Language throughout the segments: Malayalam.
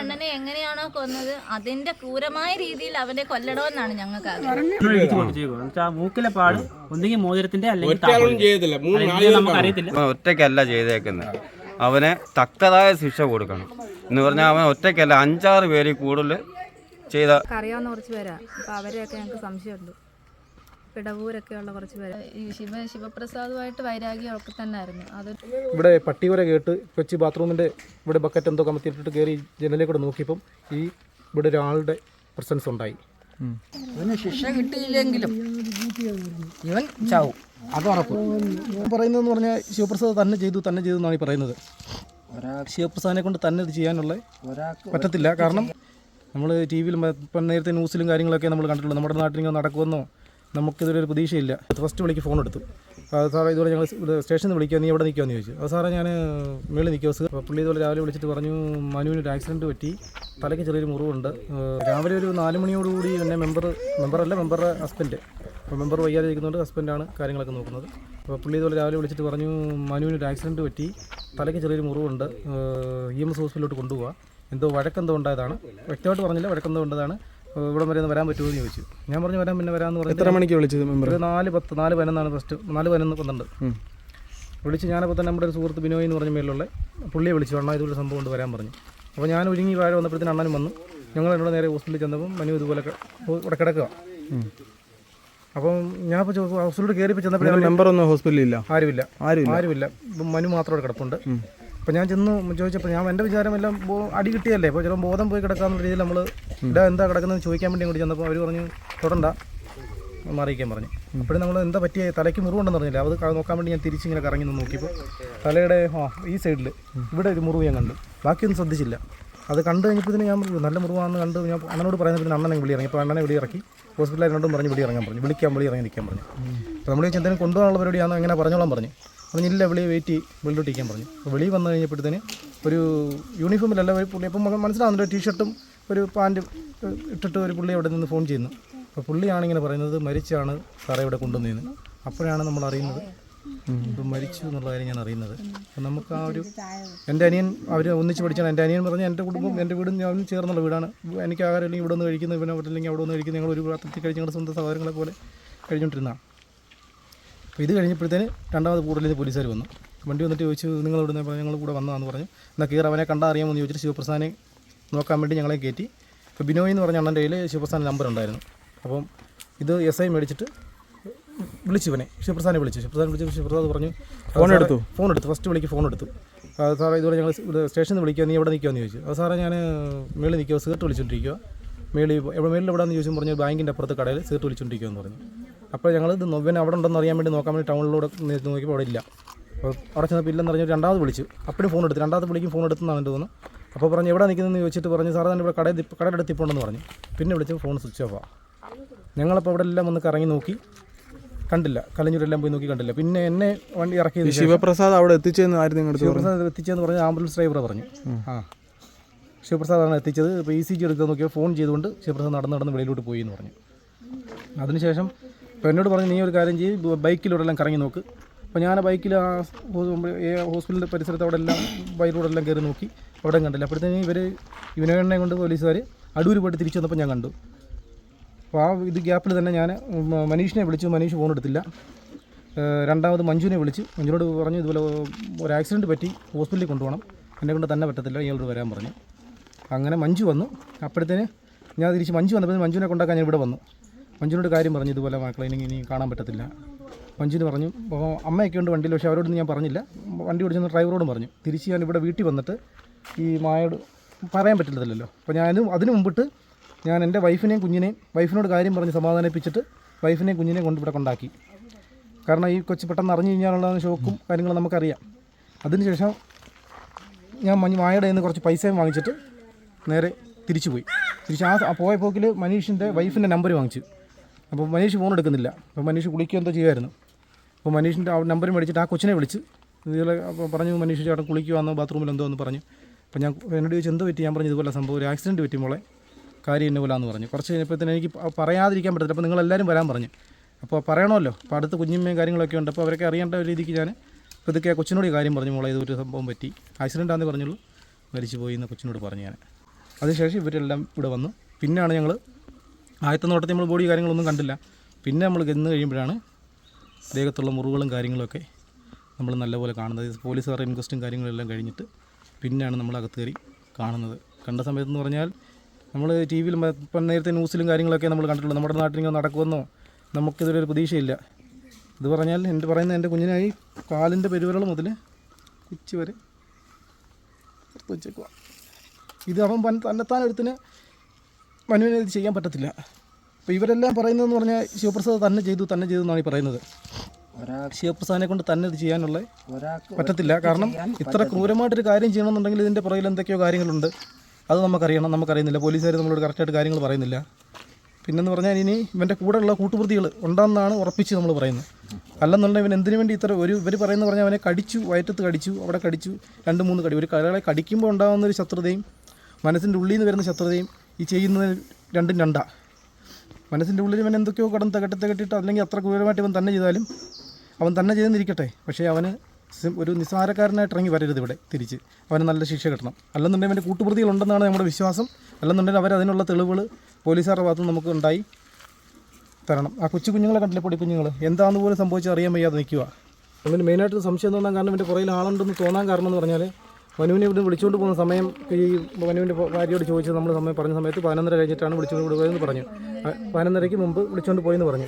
അണ്ണനെ എങ്ങനെയാണോ കൊന്നത് അതിന്റെ ക്രൂരമായ രീതിയിൽ അവനെ കൊല്ലണമെന്നാണ് ഞങ്ങൾക്ക് മൂക്കിലെ പാട് ഒന്നെങ്കിൽ മോതിരത്തിന്റെ അല്ലെങ്കിൽ നമുക്കറിയത്തില്ല. ഒറ്റയ്ക്കല്ല ചെയ്തേക്കുന്നത്, അവനെ തക്കതായ ശിക്ഷ കൊടുക്കണം എന്ന് പറഞ്ഞാൽ അവൻ ഒറ്റയ്ക്കല്ല 5-6 പേര് കൂടുതൽ ചെയ്ത അറിയാവുന്ന കുറച്ച് പേരാ. അപ്പോൾ അവരെയൊക്കെ ഞങ്ങൾക്ക് സംശയമുണ്ട്. പിടവൂരൊക്കെയുള്ള കുറച്ച് പേര് ശിവപ്രസാദുമായിട്ട് വൈരാഗ്യം ഒക്കെ തന്നെ ആയിരുന്നു. അത് ഇവിടെ പട്ടിവരെ കേട്ട് കൊച്ചി ബാത്റൂമിൻ്റെ ഇവിടെ ബക്കറ്റ് എന്തോ കമത്തിയിട്ടിട്ട് കയറി ജനലിൽ കൂടെ നോക്കിയപ്പം ഇവിടെ ഒരാളുടെ പ്രസൻസ് ഉണ്ടായി. അവന് ശിക്ഷ കിട്ടിയില്ലെങ്കിലും ഇവൻ ചാവും, അത് ഉറപ്പ്. പറയുന്നതെന്ന് പറഞ്ഞാൽ ശിവപ്രസാദ് തന്നെ ചെയ്തു എന്നാണ് ഈ പറയുന്നത്. ശിവപ്രസാദിനെ കൊണ്ട് തന്നെ ഇത് ചെയ്യാനുള്ള പറ്റത്തില്ല. കാരണം നമ്മൾ ടി വിയിലും ഇപ്പം നേരത്തെ ന്യൂസിലും കാര്യങ്ങളൊക്കെ നമ്മൾ കണ്ടിട്ടുള്ളൂ. നമ്മുടെ നാട്ടിൽ ഇങ്ങനെ നടക്കുമെന്നോ നമുക്കിതൊരു പ്രതീക്ഷയില്ല. ഫസ്റ്റ് വിളിക്ക് ഫോൺ എടുത്തു. സാറേ ഇതുപോലെ ഞങ്ങൾ സ്റ്റേഷനിൽ വിളിക്കുക, നീ എവിടെ നിൽക്കുമെന്ന് ചോദിച്ചു. അത് സാറേ ഞാൻ മേളിൽ നിൽക്കുക. പുള്ളി ഇതുപോലെ രാവിലെ വിളിച്ചിട്ട് പറഞ്ഞു മനുവിന് ഒരു ആക്സിഡൻറ്റ് പറ്റി, തലയ്ക്ക് ചെറിയൊരു മുറിവുണ്ട്. രാവിലെ ഒരു 4 മണിയോടുകൂടി എന്നെ മെമ്പറുടെ ഹസ്ബൻഡ്, അപ്പോൾ മെമ്പർ വയ്യാതെ ഇരിക്കുന്നുണ്ട്, ഹസ്ബൻഡാണ് കാര്യങ്ങളൊക്കെ നോക്കുന്നത്. അപ്പോൾ പുള്ളി ഇതുപോലെ രാവിലെ വിളിച്ചിട്ട് പറഞ്ഞു മനുവിന് ഒരു ആക്സിഡൻറ്റ് പറ്റി, തലയ്ക്ക് ചെറിയൊരു മുറിവുണ്ട്, EMS ഹോസ്പിറ്റലിലോട്ട് കൊണ്ടുപോകാം, എന്തോ വഴക്കെന്തോ ഉണ്ടായതാണ്, വ്യക്തമായിട്ട് പറഞ്ഞില്ല, വഴക്കെന്തോ ഉണ്ടായതാണ്, ഇവിടെ വരെ വരാൻ പറ്റുമോ എന്ന് ചോദിച്ചു. ഞാൻ പറഞ്ഞു വരാമെന്ന് പറഞ്ഞു. എത്ര മണിക്ക് വിളിച്ചത് മെമ്പർ? 4:10 ഫസ്റ്റ് 4:12 വിളിച്ച്. ഞാനപ്പോൾ തന്നെ നമ്മുടെ ഒരു സുഹൃത്ത് ബിനോയ് എന്ന് പറഞ്ഞ മേലുള്ള പുള്ളിയെ വിളിച്ചു. അണ്ണാ ഇതുപോലെ സംഭവം കൊണ്ട് വരാൻ പറഞ്ഞു. അപ്പോൾ ഞാൻ ഒരുങ്ങി വാഴ വന്നപ്പോഴത്തേന് അണ്ണനും വന്നു. ഞങ്ങൾ എന്നോട് നേരെ ഹോസ്പിറ്റലിൽ ചെന്നപ്പം മനു ഇതുപോലെ ഇവിടെ കിടക്കുക. അപ്പം ഞാൻ ഇപ്പോൾ ഹോസ്പിറ്റലിൽ കയറിപ്പോൾ ചെന്നപ്പോൾ മെമ്പറൊന്നും ഹോസ്പിറ്റലിൽ ഇല്ല, ആരുമില്ല. മനു മാത്രം അവിടെ കിടപ്പുണ്ട്. അപ്പോൾ ഞാൻ ചെന്ന് ചോദിച്ചപ്പോൾ എൻ്റെ വിചാരം എല്ലാം അടി കിട്ടിയല്ലേ, അപ്പോൾ ചിലപ്പോൾ ബോധം പോയി കിടക്കാമെന്ന രീതിയിൽ നമ്മൾ എന്താ കിടക്കുന്നത് ചോദിക്കാൻ വേണ്ടി അങ്ങോട്ട് ചെന്നപ്പോൾ അവർ പറഞ്ഞു തൊടണ്ട, മാറിയിക്കാൻ പറഞ്ഞു. അപ്പോഴും നമ്മൾ എന്താ പറ്റിയ തലയ്ക്ക് മുറിവുണ്ടെന്ന് പറഞ്ഞില്ല. അത് നോക്കാൻ വേണ്ടി ഞാൻ തിരിച്ചിങ്ങനെ കറങ്ങി നിന്ന് നോക്കിയപ്പോൾ തലയുടെ ഈ സൈഡിൽ ഇവിടെ ഒരു മുറിവ് ഞാൻ കണ്ടു. ബാക്കിയൊന്നും ശ്രദ്ധിച്ചില്ല. അത് കണ്ടു കഴിഞ്ഞപ്പോൾ ഞാൻ നല്ല മുറിവാണെന്ന് കണ്ട് ഞാൻ അണ്ണനോട് പറയുന്നപ്പോൾ അണ്ണനെ വിളി ഇറങ്ങി. അപ്പോൾ അണ്ണനെ വിളി ഇറക്കി ഹോസ്പിറ്റലിൽ രണ്ടും പറഞ്ഞ് വിളി ഇറങ്ങാൻ പറഞ്ഞു, വിളി ഇറങ്ങി നിൽക്കാൻ പറഞ്ഞു. അപ്പോൾ നമ്മൾ എന്തെങ്കിലും കൊണ്ടുപോകാനുള്ള പരിപാടിയാണോ എങ്ങനെ പറഞ്ഞോളാൻ പറഞ്ഞു. അപ്പോൾ ഇല്ല വിളി വെയിറ്റ് വെള്ളിട്ടിരിക്കാൻ പറഞ്ഞു. അപ്പോൾ വെളി വന്നു കഴിഞ്ഞപ്പോഴത്തേന് ഒരു യൂണിഫോമിലല്ല ഒരു പുള്ളി, അപ്പം മനസ്സിലാവുന്നുണ്ട്, ടീഷർട്ടും ഒരു പാൻറ്റും ഇട്ടിട്ട് ഒരു പുള്ളി അവിടെ നിന്ന് ഫോൺ ചെയ്യുന്നു. അപ്പോൾ പുള്ളിയാണ് ഇങ്ങനെ പറയുന്നത് മരിച്ചാണ് സാറേ ഇവിടെ കൊണ്ടുവന്നതെന്ന്. അപ്പോഴാണ് നമ്മൾ അറിയുന്നത് ഇപ്പം മരിച്ചു എന്നുള്ള കാര്യം ഞാൻ അറിയുന്നത്. അപ്പം നമുക്ക് ആ ഒരു എൻ്റെ അനിയൻ അവർ ഒന്നിച്ച് പഠിച്ചാണ്. എൻ്റെ അനിയൻ പറഞ്ഞാൽ എൻ്റെ കുടുംബം എൻ്റെ വീടും ഞാൻ ചേർന്നുള്ള വീടാണ്. എനിക്ക് ആഹാരം അല്ലെങ്കിൽ ഇവിടെ നിന്ന് കഴിക്കുന്നത്, പിന്നെ അവിടെ അല്ലെങ്കിൽ അവിടെ നിന്ന് കഴിക്കുന്നത്, ഞങ്ങൾ ഒരു രാത്രി കഴിച്ച് ഞങ്ങളുടെ സ്വന്തം സഹോദരങ്ങളെ പോലെ കഴിഞ്ഞുകൊണ്ടിരുന്നതാണ്. അപ്പോൾ ഇത് കഴിഞ്ഞപ്പോഴത്തേന് രണ്ടാമത് കൂടുതൽ പോലീസുകാർ വന്നു. വണ്ടി വന്നിട്ട് ചോദിച്ചു നിങ്ങൾ ഇവിടെ നിന്ന് ഞങ്ങൾ കൂടെ വന്നതാണെന്ന് പറഞ്ഞു. എന്നാൽ കീർ അവനെ കണ്ടാൽ അറിയാമെന്ന് ചോദിച്ചിട്ട് ശിവപ്രസാദിനെ നോക്കാൻ വേണ്ടി ഞങ്ങളെ കയറ്റി. ഇപ്പോൾ ബിനോയ് എന്ന് പറഞ്ഞ അണ്ണൻ്റെ കയ്യിൽ ശിവപ്രസാദിൻ്റെ നമ്പർ ഉണ്ടായിരുന്നു. അപ്പം ഇത് SI മേടിച്ചിട്ട് വിളിച്ചു ഇവനെ, ശിവപ്രസാദിനെ വിളിച്ചു. ശിവപ്രസാദ് പറഞ്ഞു ഫോൺ എടുത്തു ഫസ്റ്റ് വിളിക്ക് ഫോൺ എടുത്തു. സാറേ ഇതുപോലെ ഞങ്ങൾ സ്റ്റേഷനിൽ വിളിക്കുക, നീ എവിടെ നിൽക്കുമെന്ന് ചോദിച്ചു. അത് സാറേ ഞാൻ മേളിൽ നിൽക്കുക, സീർട്ട് വിളിച്ചുകൊണ്ടിരിക്കുക. മേളിൽ എവിടെയാണെന്ന് ചോദിച്ചു പറഞ്ഞു ബാങ്കിൻ്റെ അപ്പുറത്ത് കടയിൽ സീർട്ട് വിളിച്ചുകൊണ്ടിരിക്കുമെന്ന് പറഞ്ഞു. അപ്പോൾ ഞങ്ങളിത് നൊവ്വൻ അവിടെ ഉണ്ടെന്ന് അറിയാൻ വേണ്ടി നോക്കാൻ വേണ്ടി ടൗണിലൂടെ നോക്കിയപ്പോൾ അവിടെ ഇല്ല. അപ്പോൾ അവിടെ ചെന്നപ്പോൾ ഇല്ലെന്ന് പറഞ്ഞാൽ രണ്ടാമത് വിളിച്ചു. അപ്പോഴും ഫോൺ എടുത്തു, രണ്ടാമത് വിളിക്കും ഫോൺ എടുത്തെന്നാണ് എൻ്റെ തോന്നുന്നു. അപ്പോൾ പറഞ്ഞു എവിടെ നിൽക്കുന്നതെന്ന് ചോദിച്ചിട്ട് പറഞ്ഞു സാറേ തന്നെ ഇവിടെ കടയുടെ അടുത്ത് ഇപ്പോൾ ഉണ്ടെന്ന് പറഞ്ഞു. പിന്നെ വിളിച്ചു ഫോൺ സ്വിച്ച് ഓഫാണ്. ഞങ്ങളപ്പോൾ അവിടെ എല്ലാം ഒന്ന് കറങ്ങി നോക്കി, കണ്ടില്ല. കലഞ്ഞൂരെല്ലാം പോയി നോക്കി കണ്ടില്ല. പിന്നെ എന്നെ വണ്ടി ഇറക്കി ശിവപ്രസാദ് അവിടെ എത്തിച്ചതെന്ന് ആയിരുന്നു? ശിവപ്രസാദ് എത്തിച്ചതെന്ന് പറഞ്ഞാൽ ആംബുലൻസ് ഡ്രൈവറെ പറഞ്ഞു. ശിവപ്രസാദാണ് എത്തിച്ചത്. ഇപ്പോൾ ECG എടുക്കാൻ നോക്കിയാൽ ഫോൺ ചെയ്തുകൊണ്ട് ശിവപ്രസാദ് നടന്ന് വെളിയിലോട്ട് പോയി എന്ന് പറഞ്ഞു. അതിനുശേഷം ഇപ്പോൾ എന്നോട് പറഞ്ഞു നീ ഒരു കാര്യം ചെയ്ത് ബൈക്കിലൂടെല്ലാം കറങ്ങി നോക്ക്. അപ്പോൾ ഞാൻ ബൈക്കിൽ ആ ഹോസ്പിറ്റലിൻ്റെ പരിസരത്ത് അവിടെ എല്ലാം ബൈക്കിലൂടെല്ലാം കയറി നോക്കി, അവിടെ കണ്ടില്ല. അപ്പോഴത്തേക്കും ഇവനെ കൊണ്ട് പോലീസുകാർ അടൂർ പോയിട്ട് തിരിച്ചു വന്നപ്പോൾ ഞാൻ കണ്ടു. അപ്പോൾ ആ ഇത് ഗ്യാപ്പിൽ തന്നെ ഞാൻ മനീഷിനെ വിളിച്ചു. മനീഷ് ഫോൺ എടുത്തില്ല. രണ്ടാമത് മഞ്ജുവിനെ വിളിച്ചു. മഞ്ജുവിനോട് പറഞ്ഞു ഇതുപോലെ ഒരു ആക്സിഡൻറ്റ് പറ്റി, ഹോസ്പിറ്റലിൽ കൊണ്ടുപോകണം, എന്നെ കൊണ്ട് തന്നെ പറ്റത്തില്ല, ഇയാളോട് വരാൻ പറഞ്ഞു. അങ്ങനെ മഞ്ജു വന്നു. അപ്പോഴത്തേന് ഞാൻ തിരിച്ച് മഞ്ജു വന്നപ്പോൾ മഞ്ജുവിനെ കൊണ്ടാക്കാൻ ഞാൻ ഇവിടെ വന്നു. മഞ്ജുവിനോട് കാര്യം പറഞ്ഞു ഇതുപോലെ മക്കളെ ഇനി കാണാൻ പറ്റത്തില്ല. മഞ്ജുവിന് പറഞ്ഞു അപ്പോൾ അമ്മയൊക്കെ ഉണ്ട് വണ്ടിയിൽ, പക്ഷേ അവരോടൊന്നും ഞാൻ പറഞ്ഞില്ല. വണ്ടി ഓടിച്ചെന്ന് ഡ്രൈവറോടും പറഞ്ഞു. തിരിച്ച് ഞാൻ ഇവിടെ വീട്ടിൽ വന്നിട്ട് ഈ മായോട് പറയാൻ പറ്റില്ലല്ലോ. അപ്പോൾ അതിന് മുമ്പിട്ട് ഞാൻ എൻ്റെ വൈഫിനോട് കാര്യം പറഞ്ഞ് സമാധാനിപ്പിച്ചിട്ട് വൈഫിനെയും കുഞ്ഞിനെയും കൊണ്ട് ഇവിടെ കൊണ്ടാക്കി. കാരണം ഈ കൊച്ചു പെട്ടെന്ന് അറിഞ്ഞു കഴിഞ്ഞാലുള്ള ഷോക്കും കാര്യങ്ങളും നമുക്കറിയാം. അതിനുശേഷം ഞാൻ മായയുടെ നിന്ന് കുറച്ച് പൈസയും വാങ്ങിച്ചിട്ട് നേരെ തിരിച്ചു ആ പോയ പോക്കിൽ മനീഷിൻ്റെ വൈഫിൻ്റെ നമ്പർ വാങ്ങിച്ചു. അപ്പോൾ മനീഷ് ഫോൺ എടുക്കുന്നില്ല. അപ്പോൾ മനീഷ് കുളിക്കുക എന്തോ ചെയ്യുമായിരുന്നു. അപ്പോൾ മനീഷിൻ്റെ നമ്പർ മേടിച്ചിട്ട് ആ കൊച്ചിനെ വിളിച്ച് ഇതുപോലെ അപ്പോൾ പറഞ്ഞു മനീഷ് ചേട്ടൻ കുളിക്കുവാന്നോ ബാത്റൂമിൽ എന്തോ എന്ന് പറഞ്ഞു. അപ്പോൾ ഞാൻ എന്നോട് ചോദിച്ചു എന്തോ പറ്റി. ഞാൻ പറഞ്ഞു ഇതുപോലെ സംഭവം ഒരു ആക്സിഡൻറ്റ് പറ്റി മോളെ, കാര്യം എന്നെ പോലാന്ന് പറഞ്ഞു. കുറച്ച് കഴിഞ്ഞപ്പോഴത്തേന് എനിക്ക് പറയാതിരിക്കാൻ പറ്റത്തില്ല. അപ്പോൾ നിങ്ങളെല്ലാവരും വരാൻ പറഞ്ഞു. അപ്പോൾ പറയണമല്ലോ, അപ്പോൾ അടുത്ത് കുഞ്ഞുമ്മയും കാര്യങ്ങളൊക്കെ ഉണ്ട്. അപ്പോൾ അവരൊക്കെ അറിയേണ്ട ഒരു രീതിക്ക് ഞാൻ അപ്പോൾ ഇതൊക്കെ കൊച്ചിനോട് കാര്യം പറഞ്ഞു മോളെ ഇതൊരു സംഭവം പറ്റി, ആക്സിഡൻ്റ് ആണെന്ന് പറഞ്ഞുള്ളൂ, മരിച്ചു പോയി എന്ന് കൊച്ചിനോട് പറഞ്ഞു. ഞാൻ അതിനുശേഷം ഇവരെല്ലാം ഇവിടെ വന്നു. പിന്നെയാണ് ഞങ്ങൾ ആദ്യത്തെ നോട്ടത്തിൽ നമ്മൾ ബോഡി കാര്യങ്ങളൊന്നും കണ്ടില്ല. പിന്നെ നമ്മൾ ചെന്ന് കഴിയുമ്പോഴാണ് ദേഹത്തുള്ള മുറിവുകളും കാര്യങ്ങളൊക്കെ നമ്മൾ നല്ലപോലെ കാണുന്നത്. പോലീസുകാരുടെ ഇൻക്വസ്റ്റും കാര്യങ്ങളെല്ലാം കഴിഞ്ഞിട്ട് പിന്നെയാണ് നമ്മൾ അകത്ത് കയറി കാണുന്നത്. കണ്ട സമയത്തെന്ന് പറഞ്ഞാൽ നമ്മൾ ടി വിയിലും ഇപ്പം നേരത്തെ ന്യൂസിലും കാര്യങ്ങളൊക്കെ നമ്മൾ കണ്ടിട്ടുള്ളൂ. നമ്മുടെ നാട്ടിൽ ഇങ്ങനെ നടക്കുമെന്നോ നമുക്കിതൊരു പ്രതീക്ഷയില്ല. ഇത് പറഞ്ഞാൽ എൻ്റെ കുഞ്ഞിനായി കാലിൻ്റെ പെരുവിരൽ മുതൽ ഉച്ച വരെ വെച്ചേക്കുക. ഇത് അവൻ തന്നെത്താൻ ഒരുത്തിന് മനുവിനെ ഇത് ചെയ്യാൻ പറ്റത്തില്ല. അപ്പോൾ ഇവരെല്ലാം പറയുന്നതെന്ന് പറഞ്ഞാൽ ശിവപ്രസാദ് തന്നെ ചെയ്തു എന്നാണ് ഈ പറയുന്നത്. ശിവപ്രസാദിനെ കൊണ്ട് തന്നെ ഇത് ചെയ്യാനുള്ള പറ്റത്തില്ല. കാരണം ഇത്ര ക്രൂരമായിട്ടൊരു കാര്യം ചെയ്യണമെന്നുണ്ടെങ്കിൽ ഇതിൻ്റെ പുറകിൽ എന്തൊക്കെയോ കാര്യങ്ങളുണ്ട്. അത് നമുക്കറിയുന്നില്ല. പോലീസുകാർ നമ്മളോട് കറക്റ്റായിട്ട് കാര്യങ്ങൾ പറയുന്നില്ല. പിന്നെന്ന് പറഞ്ഞാൽ ഇനി ഇവൻ്റെ കൂടെയുള്ള കൂട്ടുപ്രതികൾ ഉണ്ടെന്നാണ് ഉറപ്പിച്ച് നമ്മൾ പറയുന്നത്. അല്ലെന്നുണ്ടെങ്കിൽ ഇവൻ എന്തിനു വേണ്ടി ഇവർ പറയുന്നത് പറഞ്ഞാൽ അവനെ കടിച്ചു, വയറ്റത്ത് കടിച്ചു, അവിടെ കടിച്ചു, 2-3 കടി. ഒരു കരളെ കടിക്കുമ്പോൾ ഉണ്ടാകുന്നൊരു ശത്രുതയും മനസ്സിൻ്റെ ഉള്ളിൽ നിന്ന് വരുന്ന ശത്രുതയും ഈ ചെയ്യുന്നത് രണ്ടും രണ്ടാ. മനസ്സിൻ്റെ ഉള്ളിൽ ഇവൻ എന്തൊക്കെയോ കെട്ടിട്ട് അല്ലെങ്കിൽ അത്ര ക്രൂരമായിട്ട് ഇവൻ തന്നെ ചെയ്താലും അവൻ തന്നെ ചെയ്തെന്നിരിക്കട്ടെ. പക്ഷേ അവന് ഒരു നിസ്സാരക്കാരനായിട്ട് ഇറങ്ങി വരരുത് ഇവിടെ തിരിച്ച്. അവന് നല്ല ശിക്ഷ കിട്ടണം. അല്ലെന്നുണ്ടെങ്കിൽ അവൻ്റെ കൂട്ടുപ്രതികളുണ്ടെന്നാണ് നമ്മുടെ വിശ്വാസം. അല്ലെന്നുണ്ടെങ്കിൽ അവരതിനുള്ള തെളിവുകൾ പോലീസുകാരുടെ ഭാഗത്ത് നമുക്ക് ഉണ്ടായി തരണം. ആ കുഞ്ഞുങ്ങളെ കണ്ടില്ലേ, പൊടി കുഞ്ഞുങ്ങൾ എന്താണെന്ന് പോലും സംഭവിച്ച് അറിയാൻ വയ്യാതെ നിൽക്കുക. അവന് മെയിനായിട്ട് സംശയം തോന്നാൻ കാരണം ഇവൻ്റെ പുറയിൽ ആളുണ്ടെന്ന് തോന്നാൻ കാരണം എന്ന് പറഞ്ഞാൽ മനുവിനെ ഇവിടെ വിളിച്ചുകൊണ്ട് പോകുന്ന സമയം ഈ മനുവിൻ്റെ ഭാര്യയോട് ചോദിച്ചത് നമ്മൾ പറഞ്ഞ സമയത്ത് 11:30 കഴിഞ്ഞിട്ടാണ് വിളിച്ചുകൊണ്ട് പോയതെന്ന് പറഞ്ഞു. 11:30 മുമ്പ് വിളിച്ചുകൊണ്ട് പോയെന്ന് പറഞ്ഞു.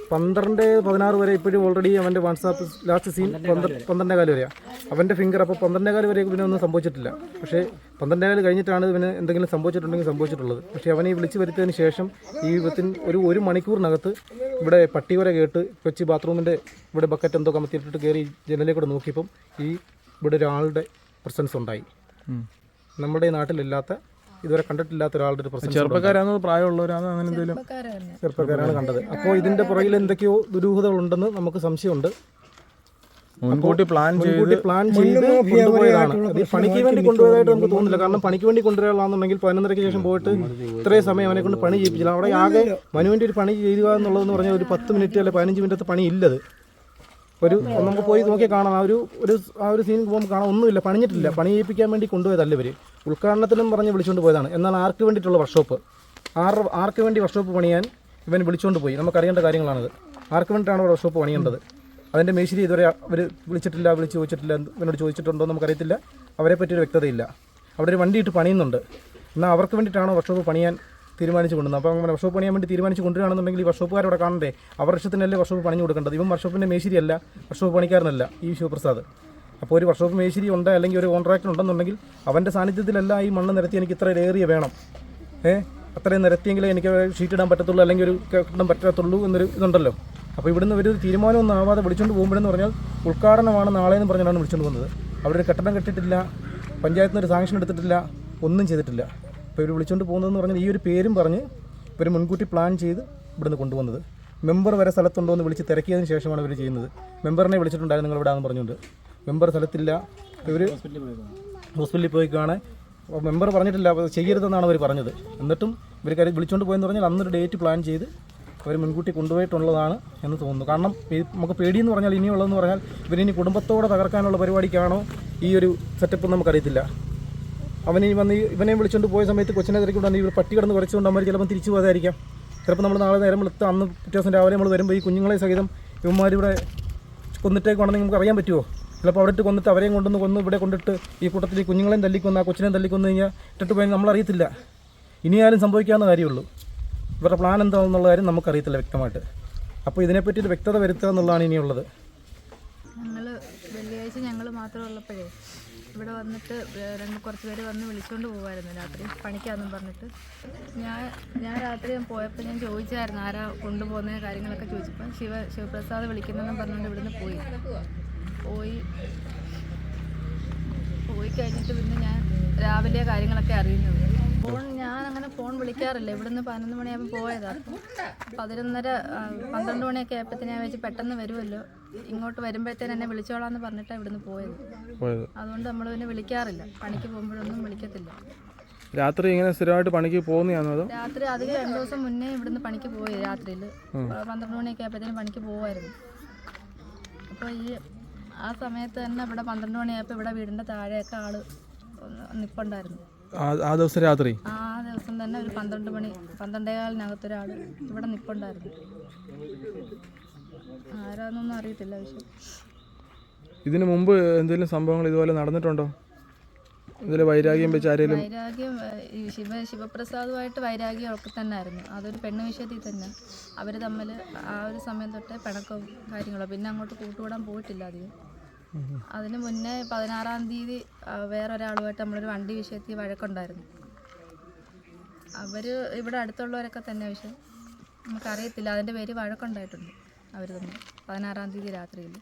12:16 വരെ ഇപ്പോഴും ഓൾറെഡി അവൻ്റെ വാട്സാപ്പ് ലാസ്റ്റ് സീൻ 12:15 വരെയാണ് അവൻ്റെ ഫിംഗർ. അപ്പോൾ 12:15 വരെ ഇവനെ ഒന്നും സംഭവിച്ചിട്ടില്ല. പക്ഷേ 12:15 കഴിഞ്ഞിട്ടാണ് ഇവന് എന്തെങ്കിലും സംഭവിച്ചിട്ടുള്ളത്. പക്ഷേ അവനെ വിളിച്ച് വരുത്തിയതിന് ശേഷം ഈ ഒരു മണിക്കൂറിനകത്ത് ഇവിടെ പട്ടി വരെ കേട്ട് കൊച്ചി ബാത്റൂമിൻ്റെ ഇവിടെ ബക്കറ്റ് എന്തോ കമത്തിയിട്ടിട്ട് കയറി ജനലിൽ കൂടെ നോക്കിയപ്പം ഇവിടെ ഒരാളുടെ പ്രസൻസ് ഉണ്ടായി. നമ്മുടെ നാട്ടിലില്ലാത്ത, ഇതുവരെ കണ്ടിട്ടില്ലാത്ത ഒരാളുടെ ഒരു പ്രസൻസ്. ചെറുപ്പക്കാരാണോ പ്രായമുള്ളവരാണോ അങ്ങനെ എന്തെങ്കിലും? ചെറുപ്പക്കാരാണ് കണ്ടത്. അപ്പോൾ ഇതിൻ്റെ പുറകിൽ എന്തൊക്കെയോ ദുരൂഹതകളുണ്ടെന്ന് നമുക്ക് സംശയമുണ്ട്. മുൻകൂട്ടി പ്ലാൻ ചെയ്ത് കൊണ്ടുപോയതാണ്. അത് പണിക്ക് വേണ്ടി കൊണ്ടുപോയതായിട്ട് നമുക്ക് തോന്നുന്നില്ല. കാരണം പണിക്ക് വേണ്ടി കൊണ്ടുവരാണെന്നുണ്ടെങ്കിൽ 11:30 ശേഷം പോയിട്ട് ഇത്രയും സമയം അവനെ കൊണ്ട് പണി ചെയ്യിപ്പിച്ചില്ല. അവിടെ ആകെ മനുവിൻ്റെ ഒരു പണി ചെയ്യുക എന്നുള്ളതെന്ന് പറഞ്ഞാൽ ഒരു 10 മിനിറ്റ് അല്ലെ 15 മിനിറ്റത്തെ പണി ഇല്ലത്. നമുക്ക് പോയി നോക്കി കാണാം. ആ ഒരു സീൻ പോകുമ്പോൾ കാണാൻ ഒന്നുമില്ല, പണിഞ്ഞിട്ടില്ല. പണി ചെയ്യിപ്പിക്കാൻ വേണ്ടി കൊണ്ടുപോയതല്ല ഇവർ. ഉദ്ഘാടനത്തിനും പറഞ്ഞ് വിളിച്ചുകൊണ്ട് പോയതാണ്. എന്നാൽ ആർക്ക് വേണ്ടിയിട്ടുള്ള വർക്ക്ഷോപ്പ്, ആർക്ക് വേണ്ടി വർക്ക്ഷോപ്പ് പണിയാൻ ഇവൻ വിളിച്ചുകൊണ്ട് പോയി? നമുക്കറിയേണ്ട കാര്യങ്ങളാണിത്. ആർക്ക് വേണ്ടിയിട്ടാണ് വർക്ക്ഷോപ്പ് പണിയേണ്ടത്? അതിൻ്റെ മേശിരി ഇതുവരെ അവർ വിളിച്ച് ചോദിച്ചിട്ടില്ല. ഇവനോട് ചോദിച്ചിട്ടുണ്ടോ നമുക്കറിയത്തില്ല. അവരെ പറ്റിയൊരു വ്യക്തതയില്ല. അവിടെ ഒരു വണ്ടി ഇട്ട് പണിയുന്നുണ്ട്. എന്നാൽ അവർക്ക് വേണ്ടിയിട്ടാണോ വർക്ക്ഷോപ്പ് പണിയാൻ തീരുമാനിച്ചു കൊണ്ടുവന്നത്? അപ്പോൾ അങ്ങനെ വർക്ക്ഷോപ്പ് പണിയാൻ വേണ്ടി തീരുമാനിച്ച് കൊണ്ടുവരികയാണെന്നുണ്ടെങ്കിൽ ഈ വർക്ക്ഷോപ്പുകാരോടെ കാണണ്ടേ? അവർ വർഷത്തിനല്ലേ വർക്ക്ഷോപ്പ് പണിഞ്ഞു കൊടുക്കേണ്ടത്. ഇവൻ വർക്ക്ഷോപ്പിൻ്റെ മേശിരിയല്ല, വർക്ക്ഷോപ്പ് പണിക്കാരനല്ല ഈ ശിവപ്രസാദ്. അപ്പോൾ ഒരു വർക്ക്ഷോപ്പ് മേശിരി ഉണ്ട് അല്ലെങ്കിൽ ഒരു കോൺട്രാക്ടർ ഉണ്ടെന്നുണ്ടെങ്കിൽ അവൻ്റെ സാന്നിധ്യത്തിലല്ല ഈ മണ്ണ് നിരത്തി എനിക്ക് ഇത്ര ഏറിയ വേണം, അത്രയും നിരത്തിയെങ്കിലേ എനിക്ക് ഷീറ്റ് ഇടാൻ പറ്റത്തുള്ളൂ അല്ലെങ്കിൽ ഒരു കെട്ടിടാൻ പറ്റത്തുള്ളൂ എന്നൊരു ഇതുണ്ടല്ലോ. അപ്പോൾ ഇവിടുന്ന് ഒരു തീരുമാനമൊന്നും ആവാതെ വിളിച്ചുകൊണ്ട് പോകുമ്പോഴെന്ന് പറഞ്ഞാൽ ഉദ്ഘാടനമാണ് നാളെ എന്ന് പറഞ്ഞാണ് വിളിച്ചുകൊണ്ട് പോകുന്നത്. അവിടെ ഒരു കെട്ടിടം കെട്ടിയിട്ടില്ല, പഞ്ചായത്തിൽ നിന്ന് ഒരു സാങ്ഷൻ എടുത്തിട്ടില്ല, ഒന്നും ചെയ്തിട്ടില്ല. അപ്പോൾ ഇവർ വിളിച്ചുകൊണ്ട് പോകുന്നതെന്ന് പറഞ്ഞാൽ ഈ ഒരു പേരും പറഞ്ഞ് ഇവർ മുൻകൂട്ടി പ്ലാൻ ചെയ്ത് ഇവിടുന്ന് കൊണ്ടുവന്നത്. മെമ്പർ വരെ സ്ഥലത്തുണ്ടോ എന്ന് വിളിച്ച് തിരക്കിയതിന് ശേഷമാണ് ഇവർ ചെയ്യുന്നത്. മെമ്പറിനെ വിളിച്ചിട്ടുണ്ടായിരുന്നു നിങ്ങൾ ഇവിടെ ആണെന്ന് പറഞ്ഞുകൊണ്ട്. മെമ്പർ സ്ഥലത്തില്ല. ഇവർ ഹോസ്പിറ്റലിൽ പോയി കാണാൻ മെമ്പർ പറഞ്ഞിട്ടില്ല, ചെയ്യരുതെന്നാണ് അവർ പറഞ്ഞത്. എന്നിട്ടും ഇവർ വിളിച്ചുകൊണ്ട് പോയെന്ന് പറഞ്ഞാൽ അന്നൊരു ഡേറ്റ് പ്ലാൻ ചെയ്ത് അവർ മുൻകൂട്ടി കൊണ്ടുപോയിട്ടുള്ളതാണ് എന്ന് തോന്നുന്നു. കാരണം നമുക്ക് പേടിയെന്ന് പറഞ്ഞാൽ ഇനിയുള്ളതെന്ന് പറഞ്ഞാൽ ഇവരിനി കുടുംബത്തോടെ തകർക്കാനുള്ള പരിപാടിക്കാണോ ഈ ഒരു സെറ്റപ്പ് നമുക്കറിയത്തില്ല. ഇവനെ വിളിച്ചുകൊണ്ട് പോയ സമയത്ത് കൊച്ചിനെ തിരക്കിക്കൊണ്ടാണ് ഇവർ പട്ടി കിടന്ന് കുറച്ചുകൊണ്ട് അവർ ചിലപ്പോൾ തിരിച്ചു പോകാതായിരിക്കാം. ചിലപ്പോൾ നമ്മൾ നാളെ നേരം വെളുത്ത് അന്ന് പിറ്റേ ദിവസം രാവിലെ നമ്മൾ വരുമ്പോൾ ഈ കുഞ്ഞുങ്ങളെ സഹിതം ഇവന്മാരിവിടെ കൊന്നിട്ടേക്കാണെന്ന് നമുക്ക് അറിയാൻ പറ്റുമോ? ചിലപ്പോൾ അവിടെ കൊന്നിട്ട് അവരെയും കൊണ്ടുവന്ന് ഇവിടെ കൊണ്ടിട്ട് ഈ കൂട്ടത്തിൽ ഈ കുഞ്ഞുങ്ങളെയും തല്ലിക്കൊന്ന് ആ കൊച്ചിനെയും തല്ലിക്കൊന്ന് കഴിഞ്ഞാൽ ഇട്ടിട്ട് പോയി നമ്മളറിയത്തില്ല. ഇനിയാലും സംഭവിക്കാവുന്ന കാര്യമുള്ളൂ. ഇവരുടെ പ്ലാൻ എന്താണെന്നുള്ള കാര്യം നമുക്കറിയത്തില്ല വ്യക്തമായിട്ട്. അപ്പോൾ ഇതിനെപ്പറ്റി ഒരു വ്യക്തത വരുത്തുക എന്നുള്ളതാണ് ഇനിയുള്ളത്. വെള്ളിയാഴ്ച ഞങ്ങൾ മാത്രമുള്ളപ്പോഴേ ഇവിടെ വന്നിട്ട് കുറച്ച് പേര് വന്ന് വിളിച്ചുകൊണ്ട് പോകുമായിരുന്നു രാത്രി പണിക്കാന്നും പറഞ്ഞിട്ട്. ഞാൻ രാത്രി പോയപ്പോൾ ഞാൻ ചോദിച്ചായിരുന്നു ആരാ കൊണ്ടുപോകുന്ന കാര്യങ്ങളൊക്കെ ചോദിച്ചപ്പോൾ ശിവപ്രസാദ് വിളിക്കുന്നതെന്ന് പറഞ്ഞുകൊണ്ട് ഇവിടുന്ന് പോയി കഴിഞ്ഞിട്ട് പിന്നെ ഞാൻ രാവിലെ കാര്യങ്ങളൊക്കെ അറിയുന്നത്. ഞാൻ അങ്ങനെ ഫോൺ വിളിക്കാറില്ല. ഇവിടുന്ന് 11 മണിയാകുമ്പോൾ പോയതാണ്. അപ്പോൾ 12 മണിയൊക്കെ ആയപ്പോഴത്തേന് ഞാൻ വെച്ച് പെട്ടെന്ന് വരുമല്ലോ, ഇങ്ങോട്ട് വരുമ്പോഴത്തേന് എന്നെ വിളിച്ചോളാന്ന് പറഞ്ഞിട്ടാണ് ഇവിടുന്ന് പോയത്. അതുകൊണ്ട് നമ്മൾ പിന്നെ വിളിക്കാറില്ല, പണിക്ക് പോകുമ്പോഴൊന്നും വിളിക്കത്തില്ല. രാത്രി ഇങ്ങനെ സ്ഥിരമായിട്ട് പണിക്ക് പോകുന്നതാണോ? അതോ രാത്രി അധികം 2 ദിവസം മുന്നേ ഇവിടുന്ന് പണിക്ക് പോയി. രാത്രിയിൽ 12 മണിയൊക്കെ ആയപ്പോഴത്തേനും പണിക്ക് പോകുമായിരുന്നു. അപ്പോൾ ആ സമയത്ത് തന്നെ ഇവിടെ 12 മണിയായപ്പോൾ ഇവിടെ വീടിൻ്റെ താഴെയൊക്കെ ആള് നിൽപ്പുണ്ടായിരുന്നു. ആ ദിവസം രാത്രി ആ തന്നെ ഒരു 12:15-12:15 ഇവിടെ നിൽപ്പുണ്ടായിരുന്നു. ആരാന്നൊന്നും അറിയത്തില്ല. പക്ഷേ ഇതിനു മുമ്പ് എന്തെങ്കിലും സംഭവങ്ങൾ ഇതുപോലെ നടന്നിട്ടുണ്ടോ? ഇതിൽ വൈരാഗ്യം വെച്ച് ആരെങ്കിലും? വൈരാഗ്യം ഈ ശിവപ്രസാദുമായിട്ട് വൈരാഗ്യം ഒക്കെ തന്നെ ആയിരുന്നു. അതൊരു പെണ്ണ് വിഷയത്തിൽ തന്നെ അവർ തമ്മിൽ ആ ഒരു സമയം തൊട്ടേ പിണക്കവും കാര്യങ്ങളോ, പിന്നെ അങ്ങോട്ട് കൂട്ടുകൂടാൻ പോയിട്ടില്ല അധികം. അതിന് മുന്നേ 16-ാം തീയതി വേറൊരാളുമായിട്ട് നമ്മളൊരു വണ്ടി വിഷയത്തിൽ വഴക്കുണ്ടായിരുന്നു. അവർ ഇവിടെ അടുത്തുള്ളവരൊക്കെ തന്നെ, പക്ഷെ നമുക്കറിയത്തില്ല അതിൻ്റെ പേര് വഴക്കുണ്ടായിട്ടുണ്ട് അവർ തമ്മിൽ 16-ാം തീയതി രാത്രിയിൽ.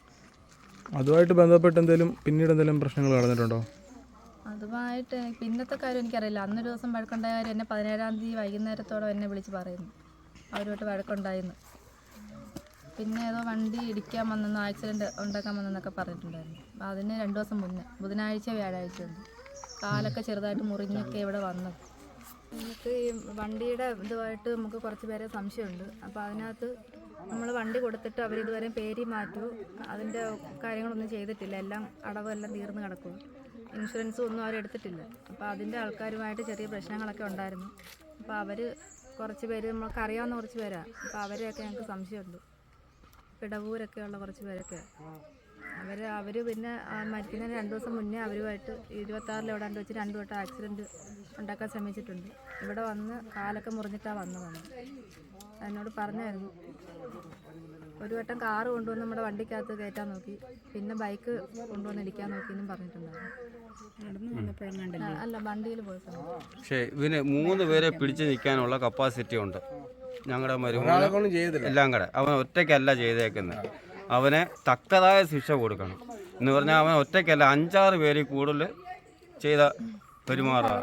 അതുമായിട്ട് ബന്ധപ്പെട്ട് എന്തെങ്കിലും പിന്നീട് എന്തെങ്കിലും പ്രശ്നങ്ങൾ നടന്നിട്ടുണ്ടോ? അതുമായിട്ട് പിന്നത്തെ കാര്യം എനിക്കറിയില്ല. അന്നൊരു ദിവസം വഴക്കുണ്ടായ കാര്യം എന്നെ 17-ാം തീയതി വൈകുന്നേരത്തോടെ എന്നെ വിളിച്ച് പറയുന്നു അവരുമായിട്ട് വഴക്കുണ്ടായിരുന്നു. പിന്നെ ഏതോ വണ്ടി ഇടിക്കാൻ വന്നെന്നോ ആക്സിഡൻറ്റ് ഉണ്ടാക്കാൻ വന്നെന്നൊക്കെ പറഞ്ഞിട്ടുണ്ടായിരുന്നു. അപ്പോൾ അതിന് 2 ദിവസം മുന്നേ ബുധനാഴ്ച വ്യാഴാഴ്ച ഉണ്ട് കാലൊക്കെ ചെറുതായിട്ട് മുറിഞ്ഞൊക്കെ ഇവിടെ വന്നത്. നമുക്ക് ഈ വണ്ടിയുടെ ഇതുമായിട്ട് നമുക്ക് കുറച്ച് പേരെ സംശയമുണ്ട്. അപ്പോൾ അതിനകത്ത് നമ്മൾ വണ്ടി കൊടുത്തിട്ട് അവരിതുവരെ പേര് മാറ്റൂ അതിൻ്റെ കാര്യങ്ങളൊന്നും ചെയ്തിട്ടില്ല. എല്ലാം അടവെല്ലാം തീർന്ന് കിടക്കും. ഇൻഷുറൻസും ഒന്നും അവരെടുത്തിട്ടില്ല. അപ്പോൾ അതിൻ്റെ ആൾക്കാരുമായിട്ട് ചെറിയ പ്രശ്നങ്ങളൊക്കെ ഉണ്ടായിരുന്നു. അപ്പോൾ അവർ കുറച്ച് പേര് നമ്മൾക്ക് അറിയാവുന്ന കുറച്ച് പേരാണ്. അപ്പോൾ അവരെയൊക്കെ ഞങ്ങൾക്ക് സംശയമുണ്ട്. പിടവൂരൊക്കെ ഉള്ള കുറച്ച് പേരൊക്കെ അവർ പിന്നെ മരിക്കുന്നതിന് 2 ദിവസം മുന്നേ അവരുമായിട്ട് 26-ൽ എവിടാണ്ട് വെച്ച് 2 വട്ടം ആക്സിഡൻറ്റ് ഉണ്ടാക്കാൻ ശ്രമിച്ചിട്ടുണ്ട്. ഇവിടെ വന്ന് കാലൊക്കെ മുറിഞ്ഞിട്ടാണ് വന്നതാണ്. എന്നോട് പറഞ്ഞായിരുന്നു. ഒരു വട്ടം കാറ് കൊണ്ടുവന്ന് നമ്മുടെ വണ്ടിക്കകത്ത് കയറ്റാൻ നോക്കി, പിന്നെ ബൈക്ക് കൊണ്ടുവന്ന് ഇടിക്കാൻ നോക്കിയെന്നും പറഞ്ഞിട്ടുണ്ടായിരുന്നു. അല്ല, വണ്ടിയിൽ പോയിട്ടുണ്ട്. പക്ഷേ ഇവന് 3 പേരെ പിടിച്ചു നിൽക്കാനുള്ള കപ്പാസിറ്റി ഉണ്ട്. ഞങ്ങളുടെ മരുമോനും എല്ലാം കൂടെ അവൻ ഒറ്റയ്ക്കല്ല ചെയ്തേക്കുന്നത്. അവനെ തക്കതായ ശിക്ഷ കൊടുക്കണം എന്ന് പറഞ്ഞാൽ അവൻ ഒറ്റയ്ക്കല്ല 5-6 പേര് കൂടുതൽ ചെയ്ത പെരുമാറുക.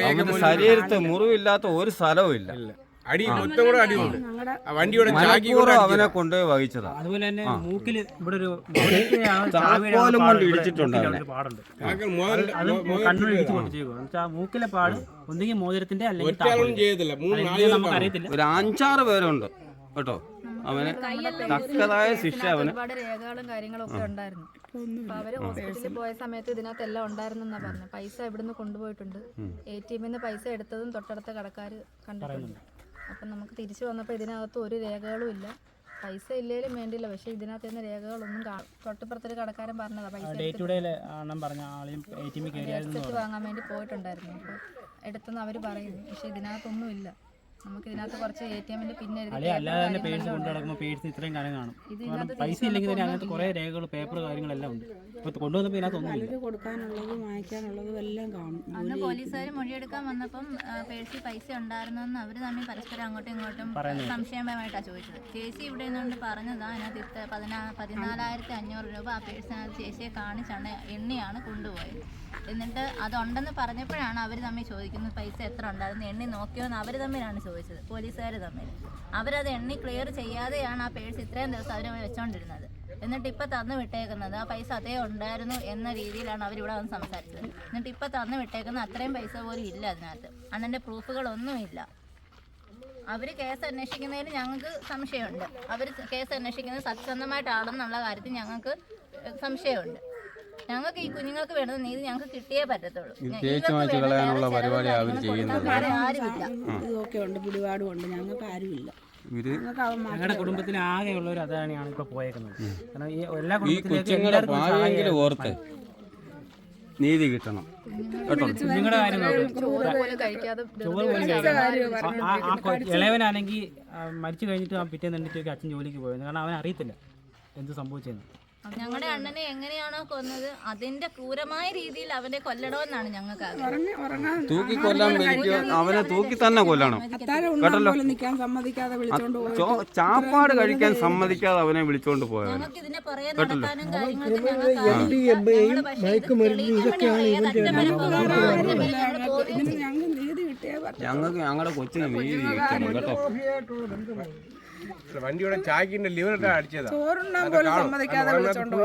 അവന്റെ ശരീരത്ത് മുറിവില്ലാത്ത ഒരു സ്ഥലവും ഇല്ല. അവനെ കൊണ്ടുപോയി വഹിച്ചതാ. അതുപോലെ തന്നെ മൂക്കിൽ ഇവിടെ ഒരു കൊണ്ട് ഇടിച്ചിട്ടുണ്ട്. മൂക്കിലെ പാട് ഒന്നുകിൽ മോതിരത്തിന്റെ അല്ലെങ്കിൽ നമുക്കറിയത്തില്ല. ഒരു 5-6 പേരുണ്ട് കേട്ടോ. അവന് തക്കതായ ശിക്ഷ അവന്. ഒരുപാട് രേഖകളും കാര്യങ്ങളും ഒക്കെ ഉണ്ടായിരുന്നു. അപ്പൊ അവര് ഹോസ്പിറ്റലിൽ പോയ സമയത്ത് ഇതിനകത്ത് എല്ലാം ഉണ്ടായിരുന്നെന്നാ പറഞ്ഞു. പൈസ ഇവിടുന്ന് കൊണ്ടുപോയിട്ടുണ്ട്. ATM-ൽ നിന്ന് പൈസ എടുത്തതും തൊട്ടടുത്ത കടക്കാർ കണ്ടിട്ടുണ്ട്. അപ്പം നമുക്ക് തിരിച്ചു വന്നപ്പോൾ ഇതിനകത്ത് ഒരു രേഖകളും ഇല്ല. പൈസ ഇല്ലേലും വേണ്ടിയില്ല, പക്ഷെ ഇതിനകത്ത് നിന്ന് രേഖകളൊന്നും തൊട്ടിപ്പുറത്തൊരു കടക്കാരൻ പറഞ്ഞതാ പൈസ എടുത്തിട്ട് വാങ്ങാൻ വേണ്ടി പോയിട്ടുണ്ടായിരുന്നു. അപ്പോൾ എടുത്തെന്ന് അവർ പറയുന്നു. പക്ഷെ ഇതിനകത്തൊന്നും ഇല്ല. നമുക്ക് ഇതിനകത്ത് കുറച്ച് ATM-ന്റെ പിന്നെ ഇത്രയും കാര്യം കാണും. പൈസ ഇല്ലെങ്കിൽ തന്നെ അങ്ങനത്തെ കുറെ രേഖകൾ പേപ്പർ കാര്യങ്ങളെല്ലാം ഉണ്ട്. കൊണ്ടുവന്നപ്പോൾ ഇതിനകത്തൊന്നും കൊടുക്കാനുള്ളതും വാങ്ങിക്കാനുള്ളതും എല്ലാം കാണും. അന്ന് പോലീസുകാർ മൊഴിയെടുക്കാൻ വന്നപ്പം പേഴ്സിൽ പൈസ ഉണ്ടായിരുന്നെന്ന് അവർ തമ്മിൽ പരസ്പരം അങ്ങോട്ടും ഇങ്ങോട്ടും സംശയമായിട്ടാണ് ചോദിച്ചത്. ചേച്ചി ഇവിടെ നിന്നുകൊണ്ട് പറഞ്ഞതാ അതിനകത്ത് 14,500 രൂപ ആ പേഴ്സിനകത്ത് ചേച്ചിയെ കാണിച്ചാണ് എണ്ണിയാണ് കൊണ്ടുപോയത്. എന്നിട്ട് അതുണ്ടെന്ന് പറഞ്ഞപ്പോഴാണ് അവർ തമ്മിൽ ചോദിക്കുന്നത് പൈസ എത്ര ഉണ്ടായിരുന്നു, എണ്ണി നോക്കിയോന്ന് അവർ തമ്മിലാണ് ചോദിച്ചത്, പോലീസുകാർ തമ്മിൽ. അവരത് എണ്ണി ക്ലിയർ ചെയ്യാതെയാണ് ആ പേഴ്സ് ഇത്രയും ദിവസം അവർ വെച്ചോണ്ടിരുന്നത്. എന്നിട്ട് ഇപ്പം തന്നു വിട്ടേക്കുന്നത് ആ പൈസ അതേ ഉണ്ടായിരുന്നു എന്ന രീതിയിലാണ് അവരിവിടെ വന്ന് സംസാരിച്ചത്. എന്നിട്ട് ഇപ്പം തന്നു വിട്ടേക്കുന്ന അത്രയും പൈസ പോലും ഇല്ല അതിനകത്ത്. അണ്ണൻ്റെ പ്രൂഫുകളൊന്നുമില്ല. അവർ കേസ് അന്വേഷിക്കുന്നതിന് ഞങ്ങൾക്ക് സംശയമുണ്ട്. അവർ കേസ് അന്വേഷിക്കുന്നത് സത്യസന്ധമായിട്ടാണെന്നുള്ള കാര്യത്തിൽ ഞങ്ങൾക്ക് സംശയമുണ്ട്. ഞങ്ങൾക്ക് ഈ കുഞ്ഞുങ്ങൾക്ക് വേണ്ടത് നീതി ഞങ്ങൾക്ക് കിട്ടിയേ പറ്റത്തുള്ളൂ. ഇതൊക്കെ ഉണ്ട്, പിടിപാടും ഉണ്ട്. ഞങ്ങൾക്ക് ആരുമില്ല. ഞങ്ങളുടെ കുടുംബത്തിന് ആകെയുള്ളവർ അതാണ് ഇപ്പൊ പോയേക്കുന്നത്. കാരണം എല്ലാ കുടുംബത്തിലും ഓർത്ത് നീതി കിട്ടണം കേട്ടോ. നിങ്ങളുടെ കാര്യം ഇളയവനാണെങ്കിൽ മരിച്ചു കഴിഞ്ഞിട്ട് ആ പിറ്റേന്ന് എണ്ണിട്ട് അച്ഛൻ ജോലിക്ക് പോയത്. കാരണം അവൻ അറിയത്തില്ല എന്ത് സംഭവിച്ചെന്ന്. ഞങ്ങളുടെ അണ്ണനെ എങ്ങനെയാണോ കൊന്നത് അതിന്റെ ക്രൂരമായ രീതിയിൽ അവനെ കൊല്ലണമെന്നാണ് ഞങ്ങൾക്ക് തൂക്കിക്കൊല്ലാൻ അവനെ തൂക്കി തന്നെ കൊല്ലണം കേട്ടല്ലോ. ചാപ്പാട് കഴിക്കാൻ സമ്മതിക്കാതെ അവനെ വിളിച്ചോണ്ട് പോയത് ഞങ്ങൾക്ക് ഇതിനെ പുറകെ നടക്കാനും ഞങ്ങൾക്ക് ഞങ്ങളുടെ കൊച്ചിന് നീതി കിട്ടണം കേട്ടോ. വണ്ടിയുടെ ചാക്കിന്റെ ലിവറിട്ട് അടിച്ചതാ. ചോറുണ്ണാൻ പോലും സമ്മതിക്കാതെ വിളിച്ചോണ്ട്